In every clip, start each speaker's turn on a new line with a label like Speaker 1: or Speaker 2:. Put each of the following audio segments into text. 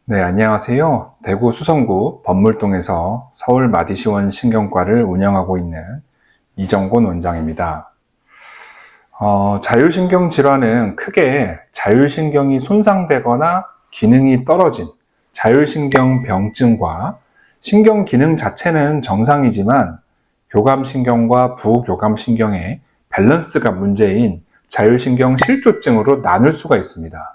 Speaker 1: 네, 안녕하세요. 대구 수성구 범물동에서 서울 마디시원 신경과를 운영하고 있는 이정곤 원장입니다. 자율신경 질환은 크게 자율신경이 손상되거나 기능이 떨어진 자율신경 병증과 신경 기능 자체는 정상이지만 교감신경과 부교감신경의 밸런스가 문제인 자율신경 실조증으로 나눌 수가 있습니다.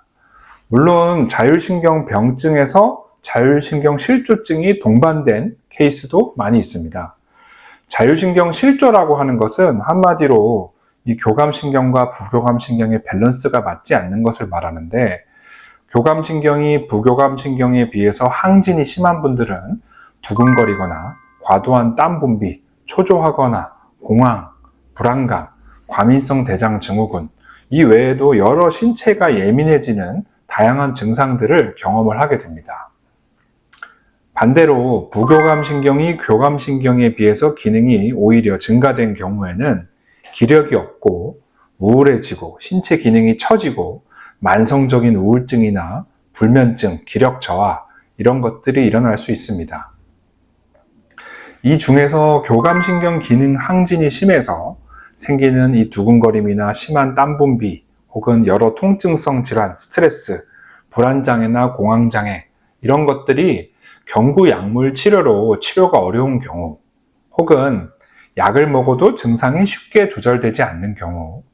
Speaker 1: 물론 자율신경 병증에서 자율신경 실조증이 동반된 케이스도 많이 있습니다. 자율신경 실조라고 하는 것은 한마디로 이 교감신경과 부교감신경의 밸런스가 맞지 않는 것을 말하는데, 교감신경이 부교감신경에 비해서 항진이 심한 분들은 두근거리거나 과도한 땀 분비, 초조하거나 공황, 불안감, 과민성 대장 증후군, 이 외에도 여러 신체가 예민해지는 다양한 증상들을 경험을 하게 됩니다. 반대로 부교감신경이 교감신경에 비해서 기능이 오히려 증가된 경우에는 기력이 없고 우울해지고 신체 기능이 처지고 만성적인 우울증이나 불면증, 기력 저하 이런 것들이 일어날 수 있습니다. 이 중에서 교감신경 기능 항진이 심해서 생기는 이 두근거림이나 심한 땀 분비 혹은 여러 통증성 질환, 스트레스, 불안장애나 공황장애 이런 것들이 경구 약물 치료로 치료가 어려운 경우, 혹은 약을 먹어도 증상이 쉽게 조절되지 않는 경우,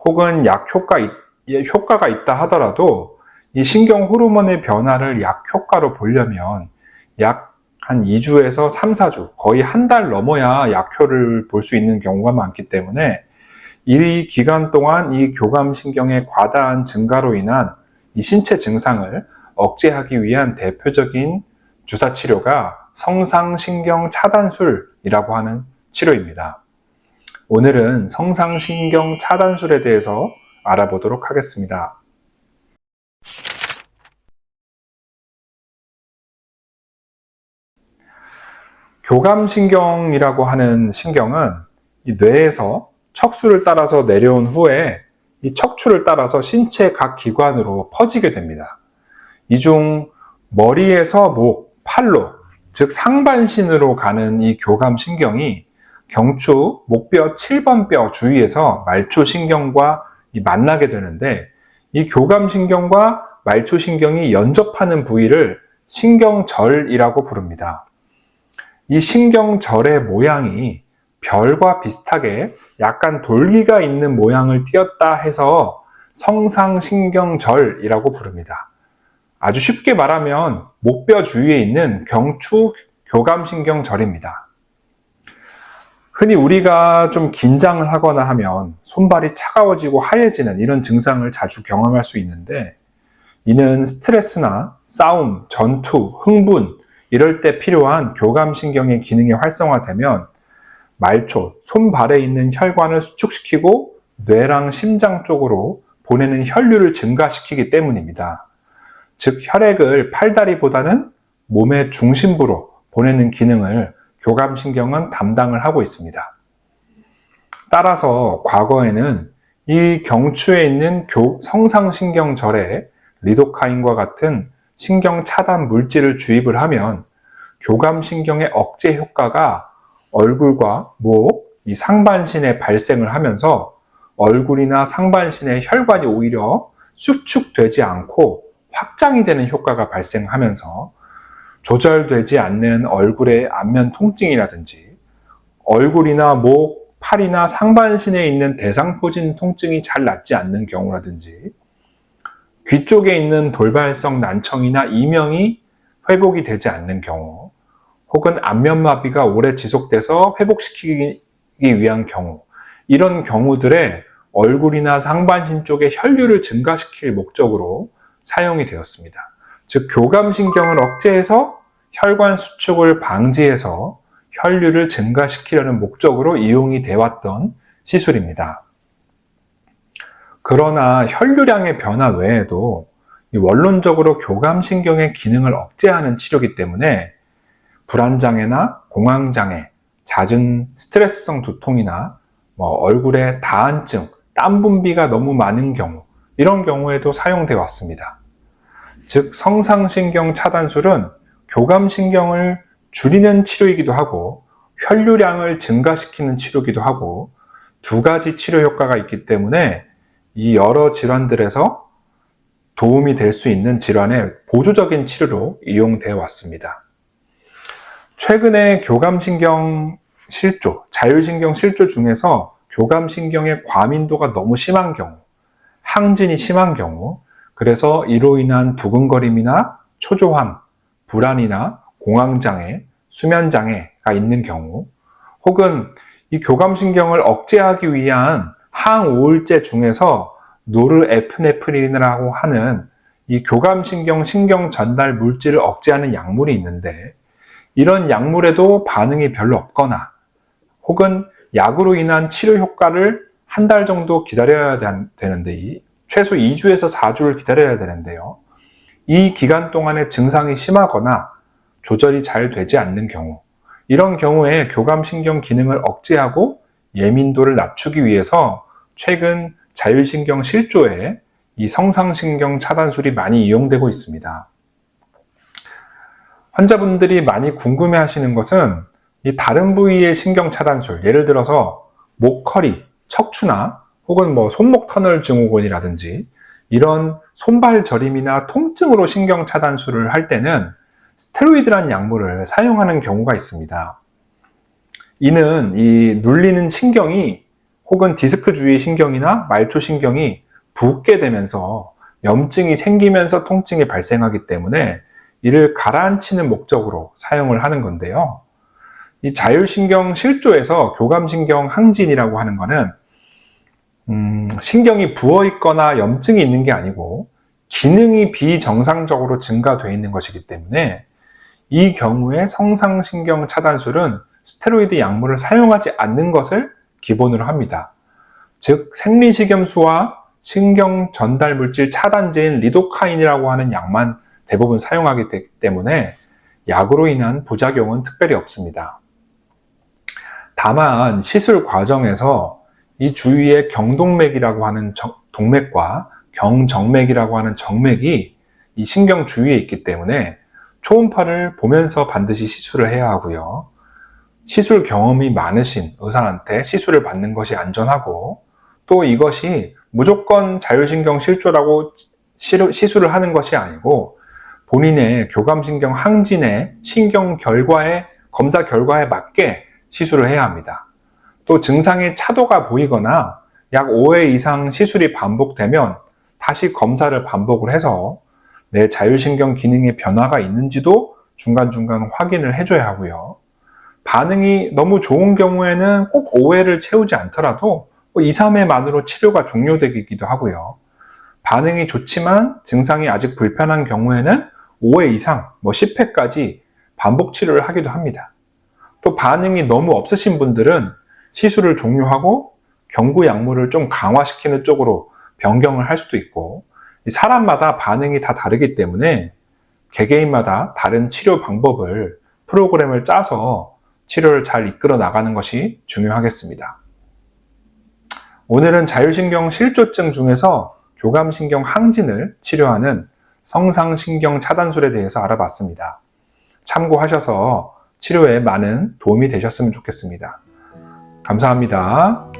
Speaker 1: 혹은 약 효과가 있다 하더라도 이 신경 호르몬의 변화를 약 효과로 보려면 약 한 2주에서 3, 4주, 거의 한 달 넘어야 약효를 볼 수 있는 경우가 많기 때문에 이 기간 동안 이 교감신경의 과다한 증가로 인한 이 신체 증상을 억제하기 위한 대표적인 주사치료가 성상신경 차단술이라고 하는 치료입니다. 오늘은 성상신경 차단술에 대해서 알아보도록 하겠습니다. 교감신경이라고 하는 신경은 이 뇌에서 척추를 따라서 내려온 후에 이 척추를 따라서 신체 각 기관으로 퍼지게 됩니다. 이 중 머리에서 목, 팔로, 즉 상반신으로 가는 이 교감신경이 경추, 목뼈 7번 뼈 주위에서 말초신경과 만나게 되는데, 이 교감신경과 말초신경이 연접하는 부위를 신경절이라고 부릅니다. 이 신경절의 모양이 별과 비슷하게 약간 돌기가 있는 모양을 띄었다 해서 성상신경절이라고 부릅니다. 아주 쉽게 말하면 목뼈 주위에 있는 경추 교감신경절입니다. 흔히 우리가 좀 긴장을 하거나 하면 손발이 차가워지고 하얘지는 이런 증상을 자주 경험할 수 있는데, 이는 스트레스나 싸움, 전투, 흥분 이럴 때 필요한 교감신경의 기능이 활성화되면 말초, 손발에 있는 혈관을 수축시키고 뇌랑 심장 쪽으로 보내는 혈류를 증가시키기 때문입니다. 즉, 혈액을 팔다리보다는 몸의 중심부로 보내는 기능을 교감신경은 담당을 하고 있습니다. 따라서 과거에는 이 경추에 있는 성상신경절에 리도카인과 같은 신경 차단 물질을 주입을 하면 교감신경의 억제 효과가 얼굴과 목, 이 상반신에 발생을 하면서 얼굴이나 상반신의 혈관이 오히려 수축되지 않고 확장이 되는 효과가 발생하면서 조절되지 않는 얼굴의 안면 통증이라든지 얼굴이나 목, 팔이나 상반신에 있는 대상포진 통증이 잘 낫지 않는 경우라든지 귀 쪽에 있는 돌발성 난청이나 이명이 회복이 되지 않는 경우, 혹은 안면마비가 오래 지속돼서 회복시키기 위한 경우, 이런 경우들에 얼굴이나 상반신 쪽의 혈류를 증가시킬 목적으로 사용이 되었습니다. 즉, 교감신경을 억제해서 혈관 수축을 방지해서 혈류를 증가시키려는 목적으로 이용이 되어 왔던 시술입니다. 그러나 혈류량의 변화 외에도 원론적으로 교감신경의 기능을 억제하는 치료이기 때문에 불안장애나 공황장애, 잦은 스트레스성 두통이나 얼굴에 다한증, 땀 분비가 너무 많은 경우, 이런 경우에도 사용되어 왔습니다. 즉 성상신경 차단술은 교감신경을 줄이는 치료이기도 하고 혈류량을 증가시키는 치료이기도 하고 두 가지 치료 효과가 있기 때문에 이 여러 질환들에서 도움이 될 수 있는 질환의 보조적인 치료로 이용되어 왔습니다. 최근에 교감신경 실조, 자율신경 실조 중에서 교감신경의 과민도가 너무 심한 경우, 항진이 심한 경우, 그래서 이로 인한 두근거림이나 초조함, 불안이나 공황장애, 수면장애가 있는 경우, 혹은 이 교감신경을 억제하기 위한 항우울제 중에서 노르에프네프린이라고 하는 이 교감신경 신경 전달 물질을 억제하는 약물이 있는데, 이런 약물에도 반응이 별로 없거나 혹은 약으로 인한 치료 효과를 한 달 정도 기다려야 되는데, 최소 2주에서 4주를 기다려야 되는데요. 이 기간 동안에 증상이 심하거나 조절이 잘 되지 않는 경우, 이런 경우에 교감신경 기능을 억제하고 예민도를 낮추기 위해서 최근 자율신경 실조에 이 성상신경 차단술이 많이 이용되고 있습니다. 환자분들이 많이 궁금해 하시는 것은 이 다른 부위의 신경 차단술, 예를 들어서 목, 허리, 척추나 혹은 손목 터널 증후군이라든지 이런 손발 저림이나 통증으로 신경 차단술을 할 때는 스테로이드란 약물을 사용하는 경우가 있습니다. 이는 이 눌리는 신경이 혹은 디스크 주위의 신경이나 말초신경이 붓게 되면서 염증이 생기면서 통증이 발생하기 때문에 이를 가라앉히는 목적으로 사용을 하는 건데요. 이 자율신경 실조에서 교감신경 항진이라고 하는 것은 신경이 부어 있거나 염증이 있는 게 아니고 기능이 비정상적으로 증가되어 있는 것이기 때문에 이 경우에 성상신경 차단술은 스테로이드 약물을 사용하지 않는 것을 기본으로 합니다. 즉 생리식염수와 신경 전달 물질 차단제인 리도카인이라고 하는 약만 대부분 사용하기 때문에 약으로 인한 부작용은 특별히 없습니다. 다만 시술 과정에서 이 주위에 경동맥이라고 하는 동맥과 경정맥이라고 하는 정맥이 이 신경 주위에 있기 때문에 초음파를 보면서 반드시 시술을 해야 하고요. 시술 경험이 많으신 의사한테 시술을 받는 것이 안전하고, 또 이것이 무조건 자율신경 실조라고 시술을 하는 것이 아니고 본인의 교감신경 항진의 신경 결과에, 검사 결과에 맞게 시술을 해야 합니다. 또 증상의 차도가 보이거나 약 5회 이상 시술이 반복되면 다시 검사를 반복을 해서 내 자율신경 기능에 변화가 있는지도 중간중간 확인을 해줘야 하고요. 반응이 너무 좋은 경우에는 꼭 5회를 채우지 않더라도 2, 3회만으로 치료가 종료되기도 하고요. 반응이 좋지만 증상이 아직 불편한 경우에는 5회 이상, 10회까지 반복 치료를 하기도 합니다. 또 반응이 너무 없으신 분들은 시술을 종료하고 경구 약물을 좀 강화시키는 쪽으로 변경을 할 수도 있고, 사람마다 반응이 다 다르기 때문에 개개인마다 다른 치료 방법을, 프로그램을 짜서 치료를 잘 이끌어 나가는 것이 중요하겠습니다. 오늘은 자율신경 실조증 중에서 교감신경 항진을 치료하는 성상신경 차단술에 대해서 알아봤습니다. 참고하셔서 치료에 많은 도움이 되셨으면 좋겠습니다. 감사합니다.